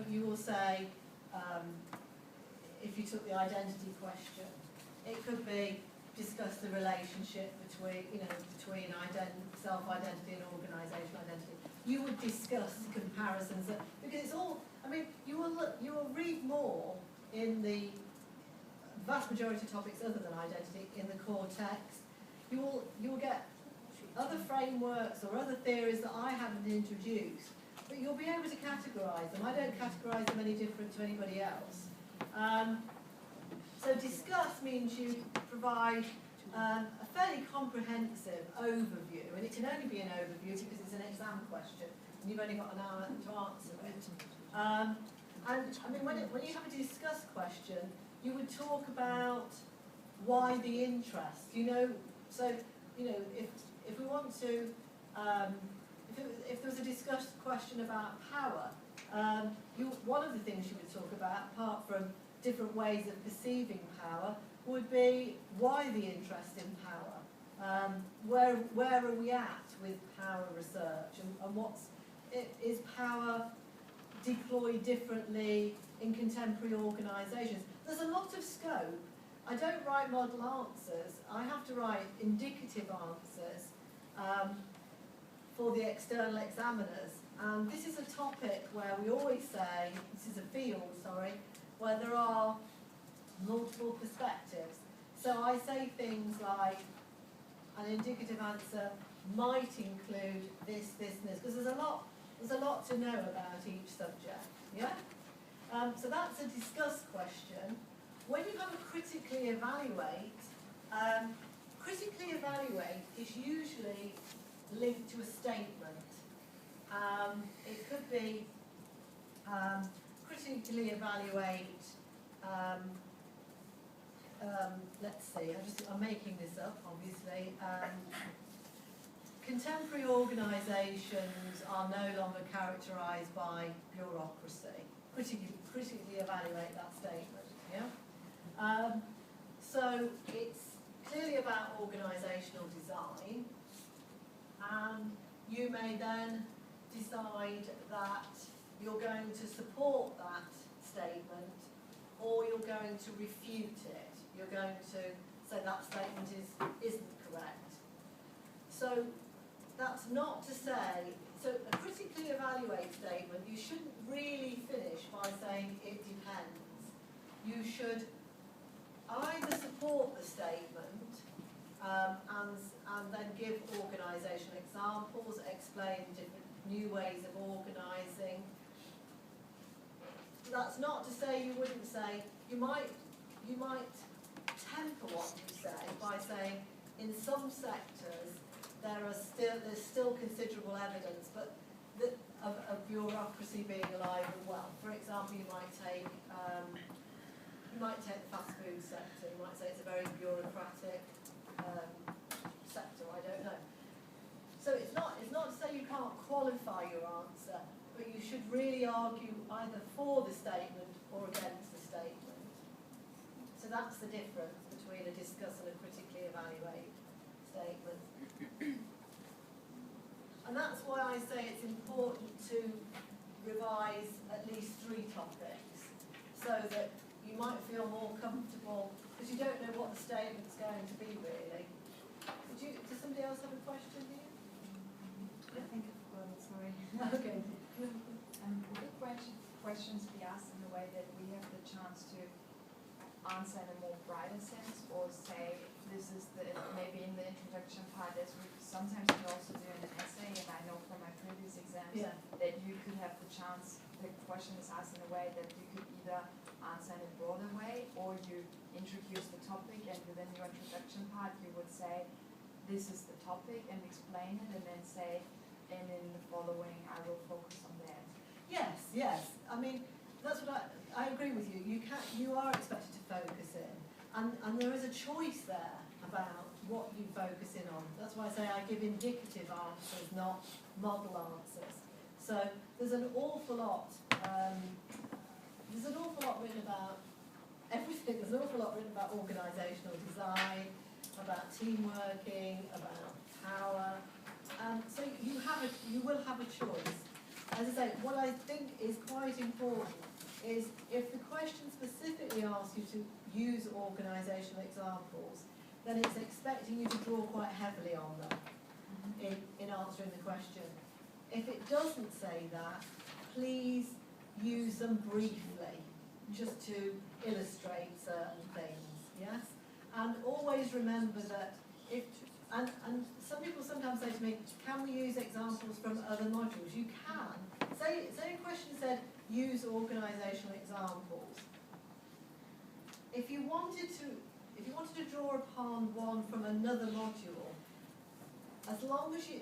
you will say, if you took the identity question, it could be discuss the relationship between, self-identity and organisational identity. You would discuss comparisons, because it's all, you will read more in the vast majority of topics other than identity in the core text. You will get other frameworks or other theories that I haven't introduced, but you'll be able to categorise them. I don't categorise them any different to anybody else. So discuss means you provide a fairly comprehensive overview, and it can only be an overview because it's an exam question, and you've only got an hour to answer it. And when you have a discuss question, you would talk about why the interest. If we want to, if there was a discussed question about power, one of the things you would talk about, apart from different ways of perceiving power, would be why the interest in power. Where are we at with power research, and is power deployed differently in contemporary organisations? There's a lot of scope. I don't write model answers. I have to write indicative answers for the external examiners. And this is a topic where we always say, this is a field, where there are multiple perspectives. So I say things like, an indicative answer might include this, and this, because there's a lot to know about each subject. Yeah? So that's a discuss question. When you have a critically evaluate is usually linked to a statement. It could be critically evaluate, let's see, I'm making this up, obviously. Contemporary organisations are no longer characterised by bureaucracy. Critically evaluate that statement. Yeah. So it's clearly about organisational design, and you may then decide that you're going to support that statement, or you're going to refute it. You're going to say that statement isn't correct. So that's not to say, so a critically evaluate statement, you shouldn't really finish by saying it depends. You should either support the statement and then give organisational examples, explain different new ways of organising. That's not to say you wouldn't say, you might temper what you say by saying in some sectors there's still considerable evidence of bureaucracy being alive and well. For example, you might take the fast food sector. You might say it's a very bureaucratic sector. I don't know. So it's not to say you can't qualify your answer, but you should really argue either for the statement or against the statement. So that's the difference between a discuss and a critically evaluate statement. And that's why I say it's important to revise at least 3 topics, so that you might feel more comfortable, because you don't know what the statement's going to be really. Does somebody else have a question here? I think I've got it, sorry. Okay. Would questions be asked in a way that we have the chance to answer in a more brighter sense, or say this is maybe in the introduction part, as we sometimes can also do in an essay, and I know from my previous exams that you could have the chance, the question is asked in a way that you could either answer in a broader way, or you introduce the topic, and within your introduction part you would say this is the topic and explain it, and then say, and in the following I will focus on that. Yes. That's what I agree with you. You are expected to focus in, and there is a choice there about what you focus in on. That's why I say I give indicative answers, not model answers. So there's an awful lot. There's an awful lot written about everything. There's an awful lot written about organisational design, about team working, about power. So you will have a choice. as I say, what I think is quite important is if the question specifically asks you to use organisational examples, then it's expecting you to draw quite heavily on them in answering the question. If it doesn't say that, please use them briefly, just to illustrate certain things, yes? And always remember that if, and some people sometimes say to me, can we use examples from other modules? You can. Say a question said, use organisational examples. If you wanted to draw upon one from another module, as long as you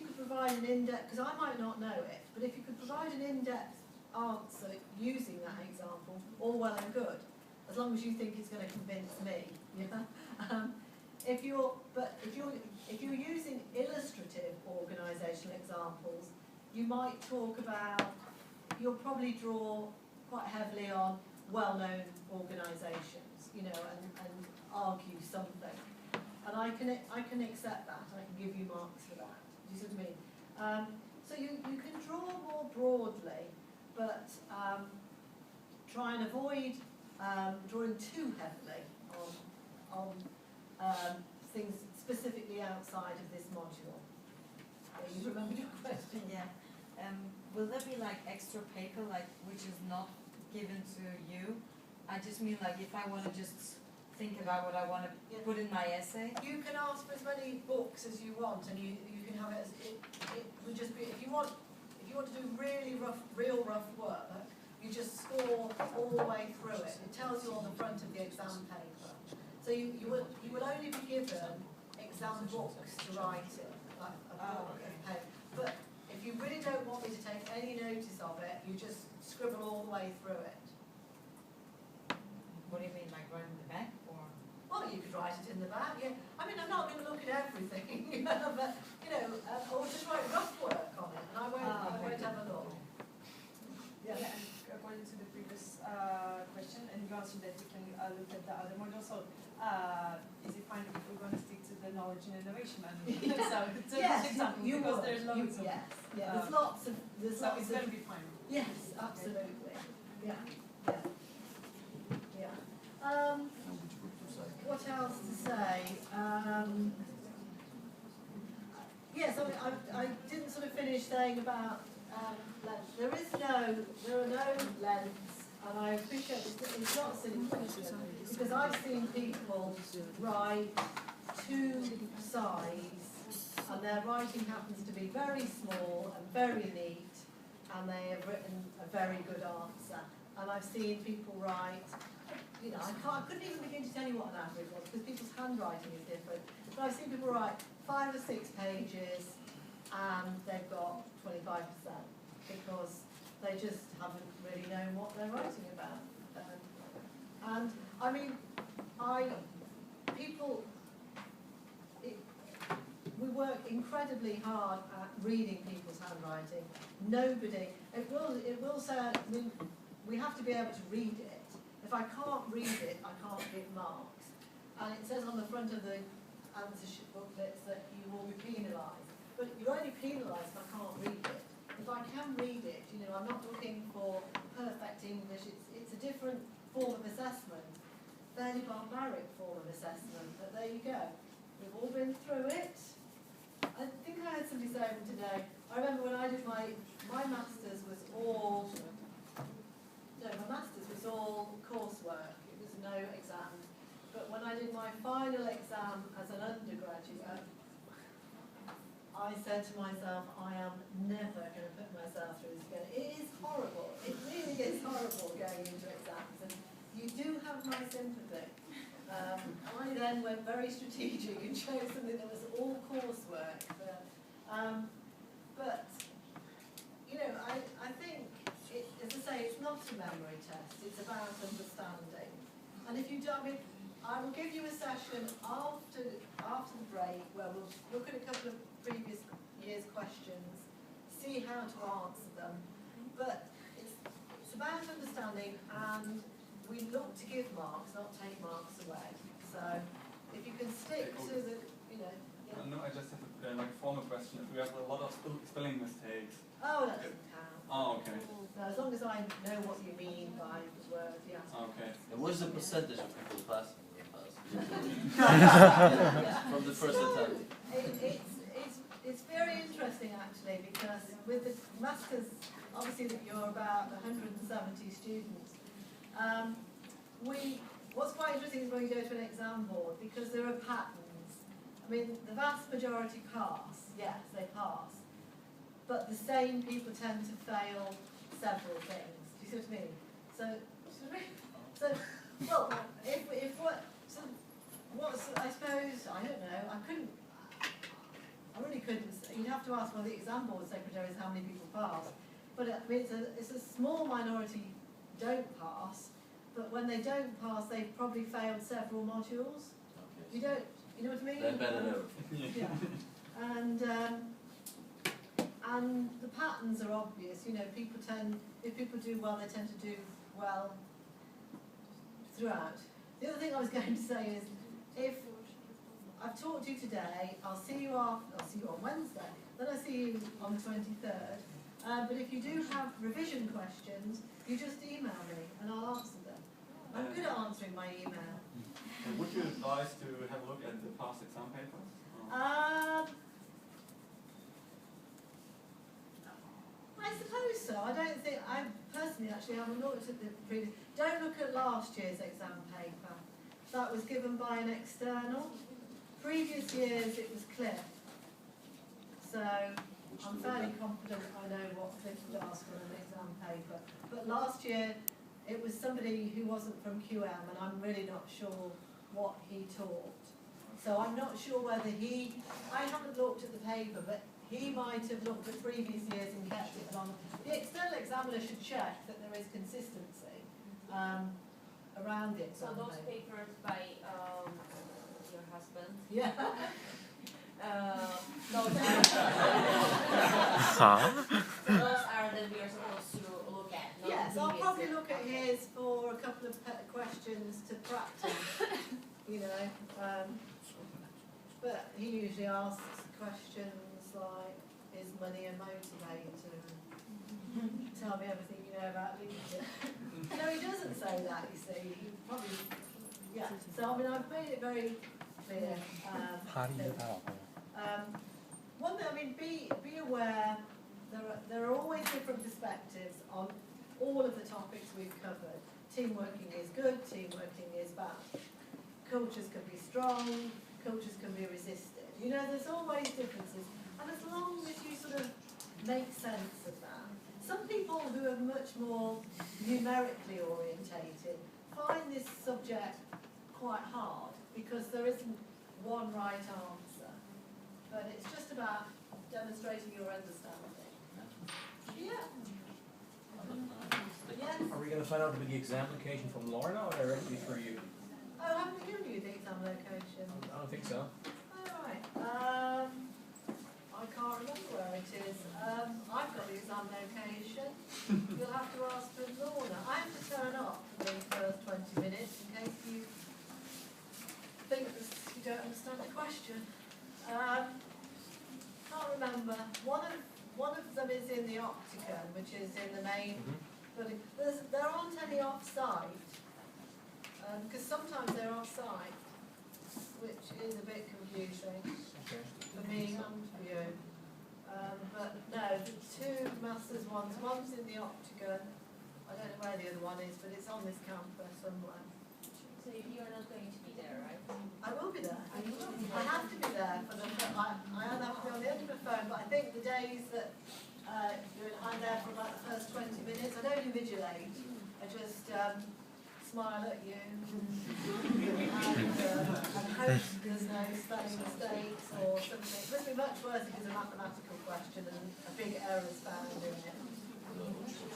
could provide an in-depth, because I might not know it, but if you could provide an in-depth answer using that example, all well and good, as long as you think it's going to convince me. Yeah? If you're using illustrative organisational examples, you might talk about, you'll probably draw quite heavily on well-known organisations, you know, and argue something. And I can accept that. I can give you marks for that. Do you see what I mean? So you can draw more broadly, but try and avoid drawing too heavily on things specifically outside of this module. You remembered your question? Yeah. Will there be like extra paper, like which is not given to you? I just mean like if I want to just think about what I want to put in my essay. You can ask for as many books as you want, and you can have it as it would just be if you want to do real rough work, you just score all the way through it. It tells you on the front of the exam paper. So you will only be given exam books to write in, like a book of paper. But if you really don't want me to take any notice of it, you just scribble all the way through it. What do you mean, like right in the back, or? Well, you could write it in the back, yeah. I mean, I'm not going to look at everything, but, you know, or just write rough work on it, and I won't have a look. Yeah, and according to the previous question, and you answered that we can look at the other module, so is it fine if we're going to stick to the knowledge and innovation manual? So, Yes, example, you because will. there's loads of Yes, yeah, there's lots of, so it's going to be fine. yes, absolutely, yeah. What else to say? Yes, I didn't sort of finish saying about length. There are no lengths, and I appreciate it's not a silly question, because I've seen people write two sides, and their writing happens to be very small and very neat, and they have written a very good answer. And I've seen people write, you know, I couldn't even begin to tell you what an average was, because people's handwriting is different. But I've seen people write 5 or 6 pages, and they've got 25%, because they just haven't really known what they're writing about. And I mean, we work incredibly hard at reading people's handwriting. Nobody, it will say, I mean, we have to be able to read it. If I can't read it, I can't give marks. And it says on the front of the answer sheet booklets that you will be penalised. But you're only penalised if I can't read it. If I can read it, you know, I'm not looking for perfect English. It's a different form of assessment, fairly barbaric form of assessment. But there you go. We've all been through it. I think I had somebody say today. I remember when I did my masters was all. No, my masters was all coursework. It was no exam. But when I did my final exam as an undergraduate, I said to myself, I am never going to put myself through this again. It is horrible. It really is horrible going into exams. And you do have my sympathy. I then went very strategic and chose something that was all coursework. But you know, I think, as I say, it's not a memory test. It's about understanding. And if you do, I mean, I will give you a session after the break where we'll look at a couple of previous year's questions, see how to answer them. But it's about understanding, and we look to give marks, not take marks away. So if you can stick to the, you know. Yeah. No, I just have a like a formal question. If we have a lot of spelling mistakes. Oh, that doesn't count. Oh, okay. So as long as I know what you mean by the word, yeah. Okay. And what's the percentage of people passing the class? Yeah. From the first So, attempt? it's very interesting actually, because with the masters, obviously that you're about 170 students. What's quite interesting is when you go to an exam board, because there are patterns. I mean, the vast majority pass, yes, they pass, but the same people tend to fail several things. Do you see what I mean? So, well, I suppose, I don't know, I really couldn't, you'd have to ask one of the exam board secretaries how many people pass. But I mean, it's a small minority don't pass, but when they don't pass, they've probably failed several modules. You know what I mean? They're better than everything. Yeah. And the patterns are obvious. You know, if people do well, they tend to do well throughout. The other thing I was going to say is, if I've talked to you today, I'll see you on Wednesday, then I see you on the 23rd. But if you do have revision questions, you just email me and I'll answer them. I'm good at answering my email. And would you advise to have a look at the past exam papers? I suppose so. I personally actually haven't looked at the previous. Don't look at last year's exam paper. That was given by an external. Previous years it was Cliff. So I'm fairly confident I know what Cliff would ask on an exam paper. But last year it was somebody who wasn't from QM, and I'm really not sure what he taught. So I'm not sure whether I haven't looked at the paper, but he might have looked at previous years and kept it along. The external examiner should check that there is consistency around it. So those papers by your husband, Yeah. those are that we are supposed to look at. Not Yes, I'll previous probably year. look at his for a couple of questions to practice, you know. But he usually asks questions like, is money a motivator? And tell me everything you know about leadership. No, he doesn't say that, you see. He probably, yeah. So, I mean, I've made it very clear. One thing, I mean, be aware, there are always different perspectives on all of the topics we've covered. Team working is good, team working is bad. Cultures can be strong, cultures can be resisted. You know, there's always differences. And as long as you sort of make sense of that. Some people who are much more numerically orientated find this subject quite hard because there isn't one right answer. But it's just about demonstrating your understanding. Yeah. Yes. Are we going to find out the exam location from Lorna or directly through you? Oh, haven't you given you the exam location? I don't think so. Alright. I can't remember where it is. I've got the exam location. You'll have to ask for Lorna. I have to turn up for the first 20 minutes in case you think you don't understand the question. Can't remember. One of them is in the Octagon, which is in the main. But there aren't any off-site, because sometimes they're off-site, which is a bit confusing for me and for you. But no, the two masters one's in the Octagon. I don't know where the other one is, but it's on this campus somewhere. So you're not going to be there, right? I will be there. I have to be there for the. I have to be on the end of the phone, but I think the days that I'm there for about the first 20 minutes. I don't invigilate. I just smile at you and hope there's no spelling mistakes or something. It must be much worse if it's a mathematical question and a big error is found in it.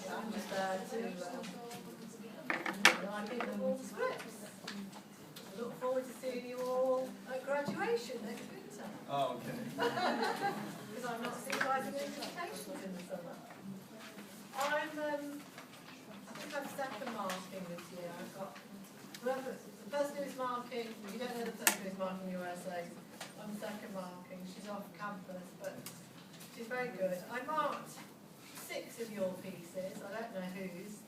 I'm just there to I give them all the scripts. I look forward to seeing you all at graduation next winter. Oh, okay. Because I'm not supervising education in the summer. I think I'm second marking this year. I've got the person who's marking, you don't know the person who's marking your essay. on second marking. She's off campus, but she's very good. I marked 6 of your pieces. I don't know whose.